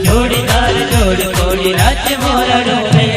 जोड़ीदार जोड़ कोड़ी नाचे मोरा डोले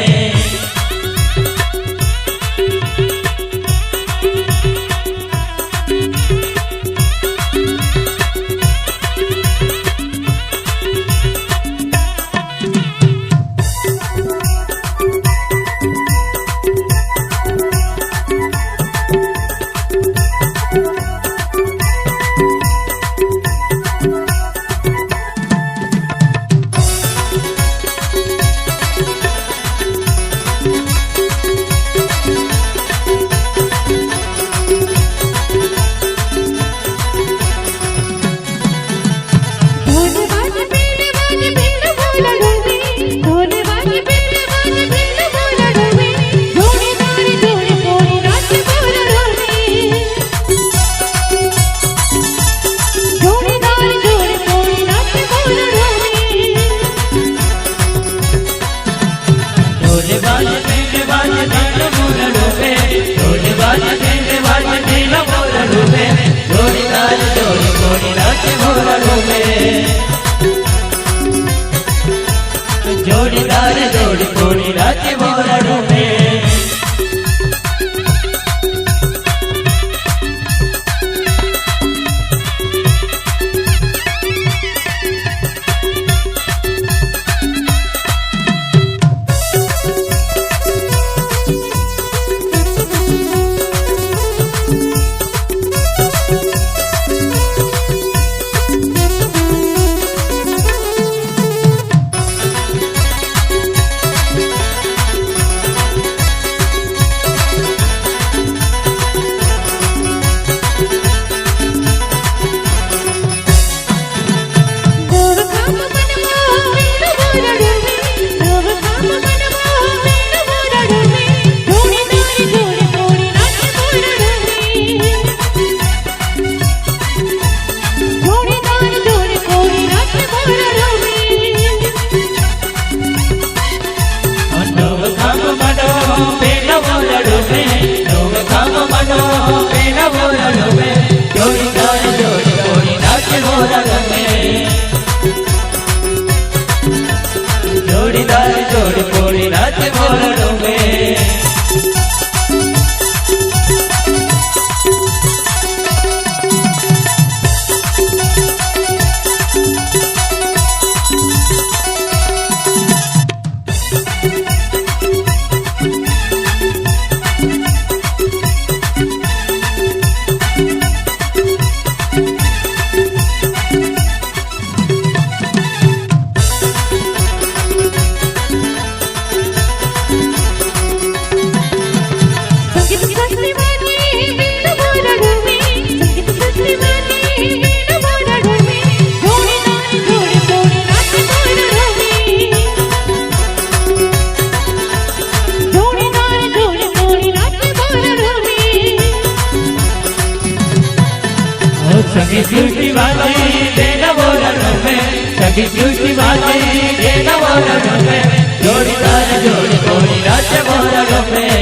सखी सृष्टि वाले देना बोरणों में, सखी सृष्टि वाले देना बोरणों में, जोड़ीदार जोड़ी कोड़ी नाचे बोरणों में,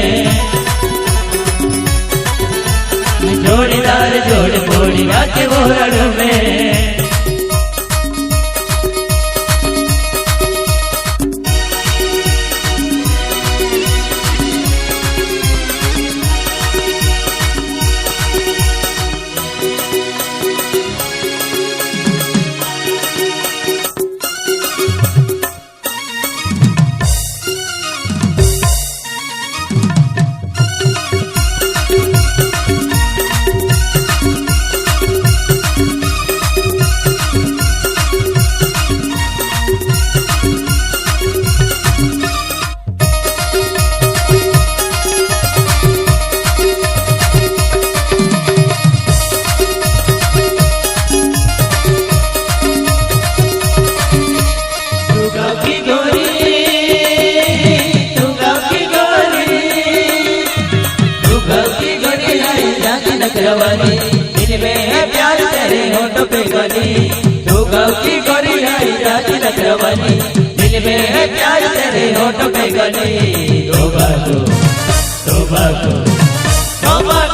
जोड़ीदार जोड़ी कोड़ी नाचे बोरणों में। दिल में है प्यार तेरे होठों पे गली, तू गाँव की गोरी आई राजी नगरवाली, दिल में है प्यार तेरे होठों पे गली। तोबा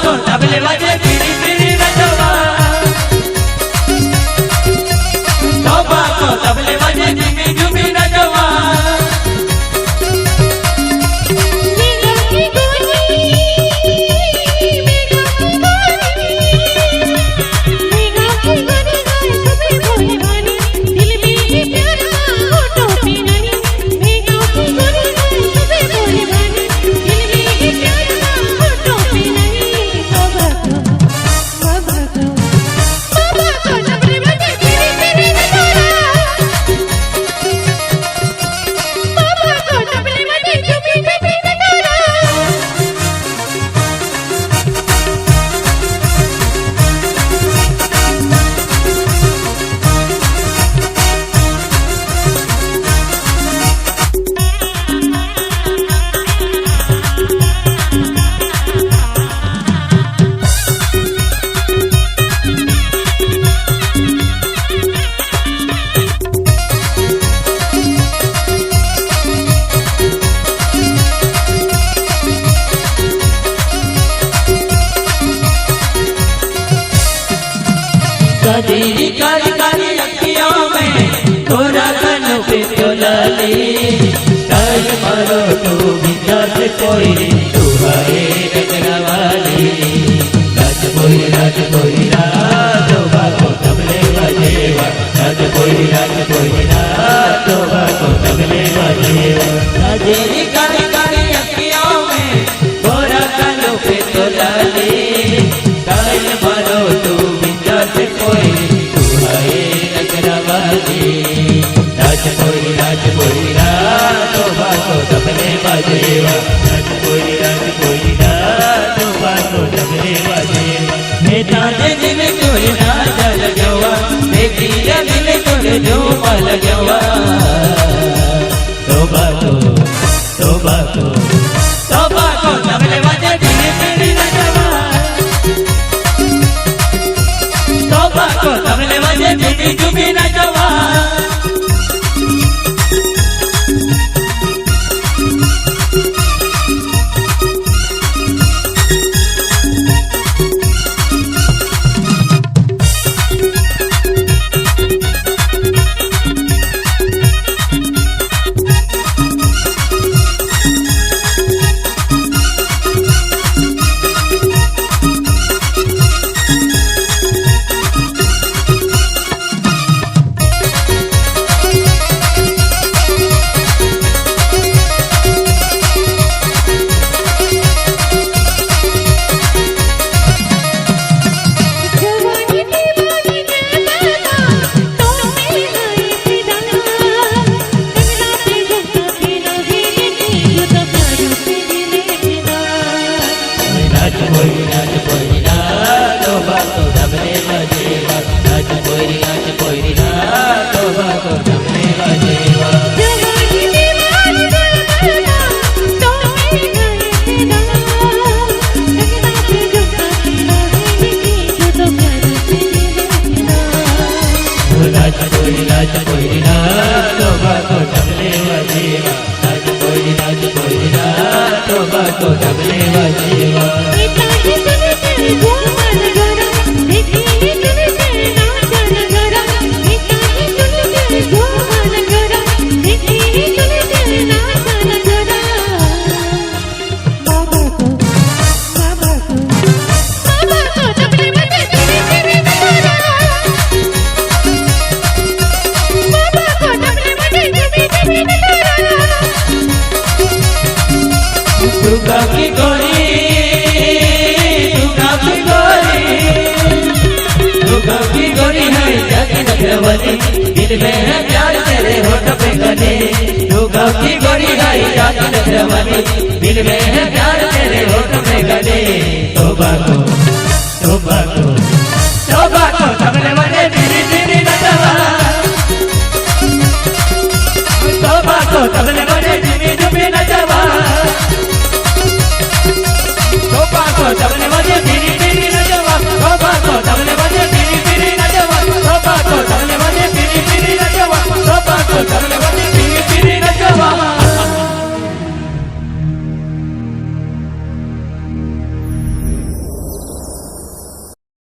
को तबले बजे पीरी पीरी नचवा, तोबा को तबले बजे झूमी झूमी नचवा। तेरी काली काली अखियों में तोरा कनों पे चोलाली, ताज मारो तू बिना से कोई तू है नगरवाली। राज कोई रात तोबा को तबले बजेवा, राज कोई रात तोबा को तबले बजेवा। तेरी काली काली अखियों में तोरा कनों पे चोलाली, ताज मारो तू बिना से कोई तू है नगरवाली। राज कोई रात तोबा को तबले बजेवा, राज कोई रात तोबा को तबले बजेवा। नेता दे दिल तोरे ना जल गवा, देखी दिल तोरे जो मल गवा। तोबा को तबले बजे पीरी पीरी नचवा, तोबा को तबले बजे झूमी झूमी नचवा। नाच कोई ना तोबा को डबले वजीवा नाच कोई ना तोबा को डबले वजीवा दिल में है प्यार तेरे होठ पे गले तू गाँव की गोरी गाई जाती नखरवाली दिल में है प्यार तेरे होठ पे गले तोबा को